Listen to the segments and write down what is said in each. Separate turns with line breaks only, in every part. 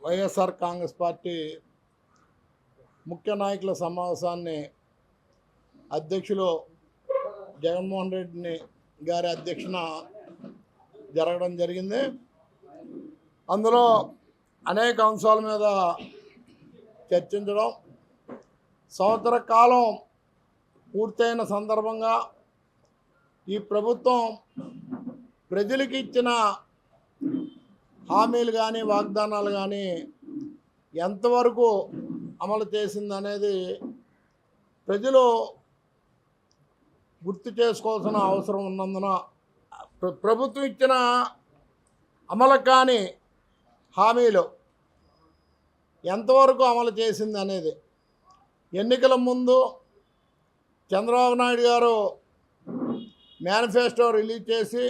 YSR Congress party ముఖ్య నాయకుల సమావేశాన్ని అధ్యక్షులు జగన్మోహన్ రెడ్డి గారి అధ్యక్షన జరగడం జరిగింది. అందులో అనేక అంశాల మీద చర్చించడం, సంవత్సర కాలం పూర్తయిన సందర్భంగా ఈ ప్రభుత్వం ప్రజలకు ఇచ్చిన హామీలు కానీ వాగ్దానాలు కానీ ఎంతవరకు అమలు చేసిందనేది ప్రజలు గుర్తు చేసుకోవాల్సిన అవసరం ఉన్నందున ప్రభుత్వం ఇచ్చిన అమలు కాని హామీలు ఎంతవరకు అమలు చేసింది అనేది ఎన్నికల ముందు చంద్రబాబు నాయుడు గారు మేనిఫెస్టో రిలీజ్ చేసి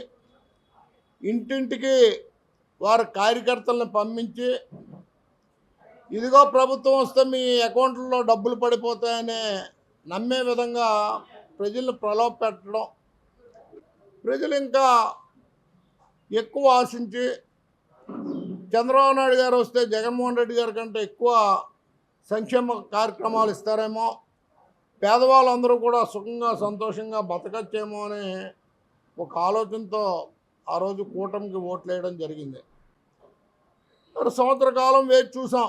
ఇంటింటికి వారి కార్యకర్తలను పంపించి ఇదిగో ప్రభుత్వం వస్తే మీ అకౌంట్లలో డబ్బులు పడిపోతాయని నమ్మే విధంగా ప్రజలను ప్రలోభ పెట్టడం, ప్రజలు ఇంకా ఎక్కువ ఆశించి చంద్రబాబు నాయుడు గారు వస్తే జగన్మోహన్ రెడ్డి గారి కంటే ఎక్కువ సంక్షేమ కార్యక్రమాలు ఇస్తారేమో, పేదవాళ్ళందరూ కూడా సుఖంగా సంతోషంగా బతకచ్చేమో అని ఒక ఆలోచనతో ఆ రోజు కూటమికి ఓట్లు వేయడం జరిగింది. మరి సంవత్సర కాలం వేచి చూసాం,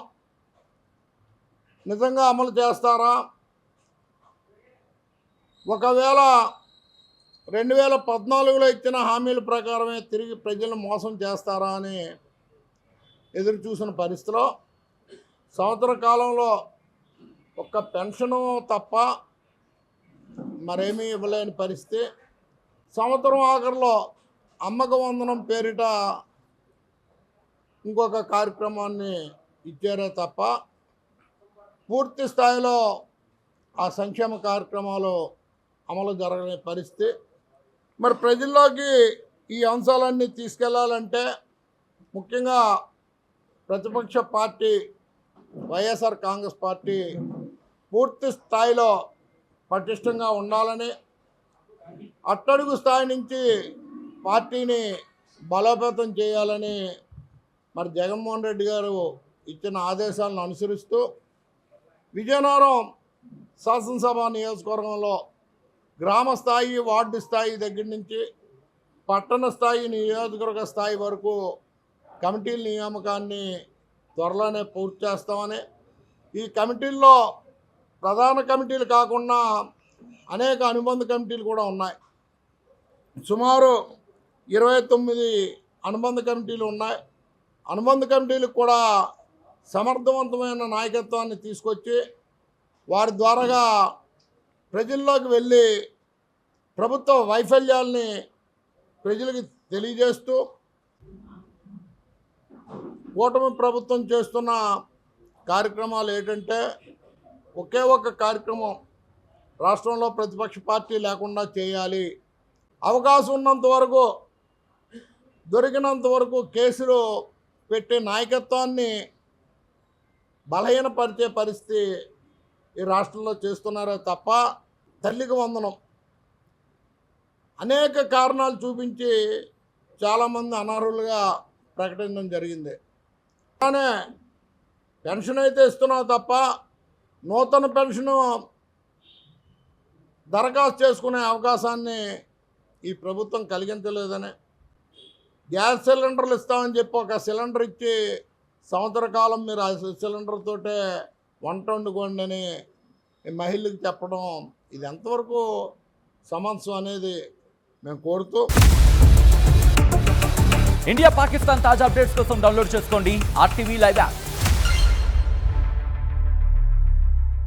నిజంగా అమలు చేస్తారా? ఒకవేళ 2014లో ఇచ్చిన హామీల ప్రకారమే తిరిగి ప్రజలను మోసం చేస్తారా అని ఎదురు చూసిన పరిస్థితిలో సంవత్సర కాలంలో ఒక్క పెన్షను తప్ప మరేమీ ఇవ్వలేని పరిస్థితి. సంవత్సరం ఆఖరిలో అమ్మక వందనం పేరిట ఇంకొక కార్యక్రమాన్ని ఇచ్చారే తప్ప పూర్తి స్థాయిలో ఆ సంక్షేమ కార్యక్రమాలు అమలు జరగని పరిస్థితి. మరి ప్రజల్లోకి ఈ అంశాలన్నీ తీసుకెళ్లాలంటే ముఖ్యంగా ప్రతిపక్ష పార్టీ వైఎస్ఆర్ కాంగ్రెస్ పార్టీ పూర్తి స్థాయిలో పటిష్టంగా ఉండాలని, అట్టడుగు స్థాయి నుంచి పార్టీని బలోపేతం చేయాలని మరి జగన్మోహన్ రెడ్డి గారు ఇచ్చిన ఆదేశాలను అనుసరిస్తూ విజయనగరం శాసనసభ నియోజకవర్గంలో గ్రామ స్థాయి, వార్డు స్థాయి దగ్గర నుంచి పట్టణ స్థాయి, నియోజకవర్గ స్థాయి వరకు కమిటీల నియామకాన్ని త్వరలోనే పూర్తి చేస్తామని, ఈ కమిటీల్లో ప్రధాన కమిటీలు కాకుండా అనేక అనుబంధ కమిటీలు కూడా ఉన్నాయి. సుమారు 29 అనుబంధ కమిటీలు ఉన్నాయి. అనుబంధ కమిటీలకు కూడా సమర్థవంతమైన నాయకత్వాన్ని తీసుకొచ్చి వారి ద్వారాగా ప్రజల్లోకి వెళ్ళి ప్రభుత్వ వైఫల్యాల్ని ప్రజలకు తెలియజేస్తూ కూటమి ప్రభుత్వం చేస్తున్న కార్యక్రమాలు ఏంటంటే ఒకే ఒక కార్యక్రమం రాష్ట్రంలో ప్రతిపక్ష పార్టీ లేకుండా చేయాలి, అవకాశం ఉన్నంత వరకు దొరికినంత వరకు కేసులు పెట్టే నాయకత్వాన్ని బలహీనపరిచే పరిస్థితి ఈ రాష్ట్రంలో చేస్తున్నారే తప్ప తల్లికి వందనం అనేక కారణాలు చూపించి చాలామంది అనర్హులుగా ప్రకటించడం జరిగింది. కానీ పెన్షన్ అయితే ఇస్తున్నావు తప్ప నూతన పెన్షను దరఖాస్తు చేసుకునే అవకాశాన్ని ఈ ప్రభుత్వం కలిగించలేదని, గ్యాస్ సిలిండర్లు ఇస్తామని చెప్పి ఒక సిలిండర్ ఇచ్చి సంవత్సర కాలం మీరు ఆ సిలిండర్ తోటే వంట వండుకోండి అని మహిళలకు చెప్పడం, ఇది ఎంతవరకు సమంజసం అనేది మేము కోరుతూ.
ఇండియా పాకిస్తాన్ తాజా అప్డేట్స్ కోసం డౌన్లోడ్ చేసుకోండి RTV లైవ్ యాప్.